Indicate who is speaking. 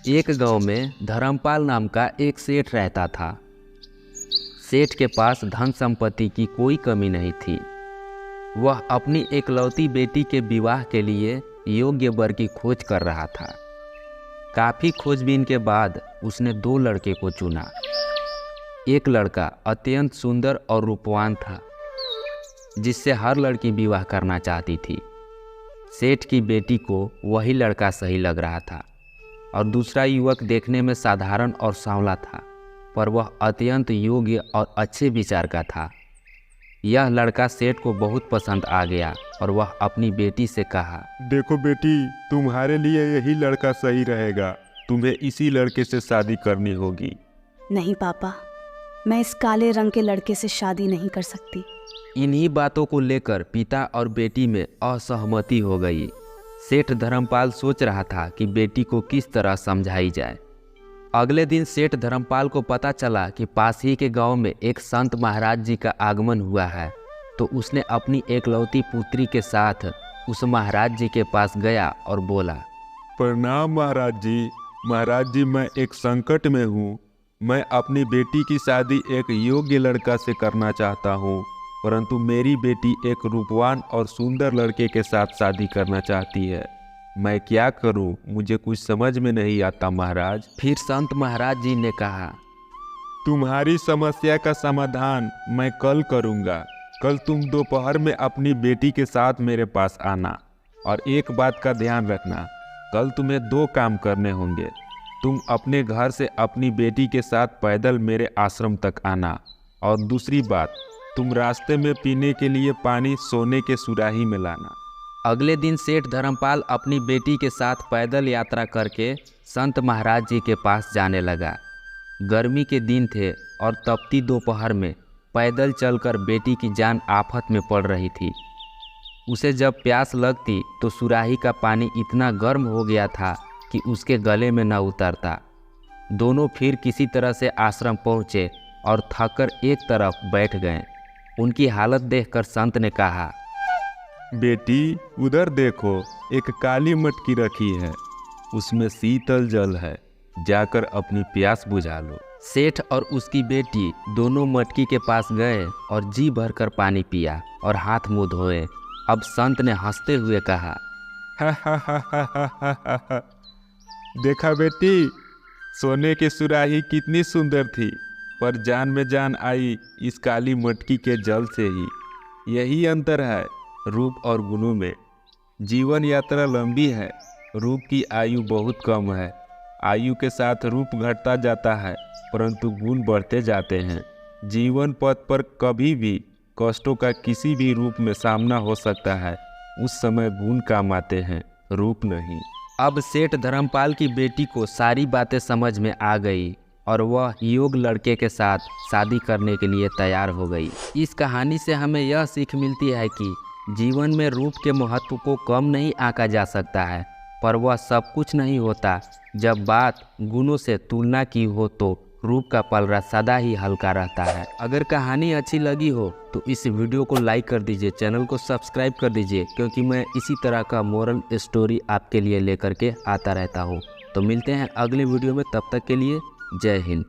Speaker 1: एक गांव में धर्मपाल नाम का एक सेठ रहता था। सेठ के पास धन संपत्ति की कोई कमी नहीं थी। वह अपनी एकलौती बेटी के विवाह के लिए योग्य वर की खोज कर रहा था। काफ़ी खोजबीन के बाद उसने 2 लड़के को चुना। एक लड़का अत्यंत सुंदर और रूपवान था, जिससे हर लड़की विवाह करना चाहती थी। सेठ की बेटी को वही लड़का सही लग रहा था। और दूसरा युवक देखने में साधारण और सांवला था, पर वह अत्यंत योग्य और अच्छे विचार का था। यह लड़का सेठ को बहुत पसंद आ गया और वह अपनी बेटी से कहा,
Speaker 2: देखो बेटी, तुम्हारे लिए यही लड़का सही रहेगा। तुम्हें इसी लड़के से शादी करनी होगी।
Speaker 3: नहीं पापा, मैं इस काले रंग के लड़के से शादी नहीं कर सकती।
Speaker 1: इन्हीं बातों को लेकर पिता और बेटी में असहमति हो गई। सेठ धर्मपाल सोच रहा था कि बेटी को किस तरह समझाई जाए। अगले दिन सेठ धर्मपाल को पता चला कि पास ही के गांव में एक संत महाराज जी का आगमन हुआ है, तो उसने अपनी एकलौती पुत्री के साथ उस महाराज जी के पास गया और बोला,
Speaker 2: प्रणाम महाराज जी। महाराज जी, मैं एक संकट में हूँ। मैं अपनी बेटी की शादी एक योग्य लड़का से करना चाहता हूँ, परंतु मेरी बेटी एक रूपवान और सुंदर लड़के के साथ शादी करना चाहती है। मैं क्या करूं? मुझे कुछ समझ में नहीं आता महाराज।
Speaker 1: फिर संत महाराज जी ने कहा,
Speaker 2: तुम्हारी समस्या का समाधान मैं कल करूंगा। कल तुम दोपहर में अपनी बेटी के साथ मेरे पास आना। और एक बात का ध्यान रखना, कल तुम्हें 2 काम करने होंगे। तुम अपने घर से अपनी बेटी के साथ पैदल मेरे आश्रम तक आना, और दूसरी बात, तुम रास्ते में पीने के लिए पानी सोने के सुराही में लाना।
Speaker 1: अगले दिन सेठ धर्मपाल अपनी बेटी के साथ पैदल यात्रा करके संत महाराज जी के पास जाने लगा। गर्मी के दिन थे और तपती दोपहर में पैदल चलकर बेटी की जान आफत में पड़ रही थी। उसे जब प्यास लगती तो सुराही का पानी इतना गर्म हो गया था कि उसके गले में न उतरता। दोनों फिर किसी तरह से आश्रम पहुँचे और थककर एक तरफ बैठ गए। उनकी हालत देखकर संत ने कहा,
Speaker 2: बेटी, उधर देखो, एक काली मटकी रखी है, उसमें शीतल जल है, जाकर अपनी प्यास बुझा लो।
Speaker 1: सेठ और उसकी बेटी दोनों मटकी के पास गए और जी भरकर पानी पिया और हाथ मुंह धोए। अब संत ने हंसते हुए कहा,
Speaker 2: देखा बेटी, सोने की सुराही कितनी सुंदर थी, पर जान में जान आई इस काली मटकी के जल से ही। यही अंतर है रूप और गुणों में। जीवन यात्रा लंबी है, रूप की आयु बहुत कम है। आयु के साथ रूप घटता जाता है, परंतु गुण बढ़ते जाते हैं। जीवन पथ पर कभी भी कष्टों का किसी भी रूप में सामना हो सकता है। उस समय गुण काम आते हैं, रूप नहीं।
Speaker 1: अब सेठ धर्मपाल की बेटी को सारी बातें समझ में आ गई और वह योग्य लड़के के साथ शादी करने के लिए तैयार हो गई। इस कहानी से हमें यह सीख मिलती है कि जीवन में रूप के महत्व को कम नहीं आंका जा सकता है, पर वह सब कुछ नहीं होता। जब बात गुणों से तुलना की हो तो रूप का पलड़ा सदा ही हल्का रहता है। अगर कहानी अच्छी लगी हो तो इस वीडियो को लाइक कर दीजिए, चैनल को सब्सक्राइब कर दीजिए, क्योंकि मैं इसी तरह का मोरल स्टोरी आपके लिए लेकर के आता रहता हूँ। तो मिलते हैं अगले वीडियो में, तब तक के लिए जय हिंद।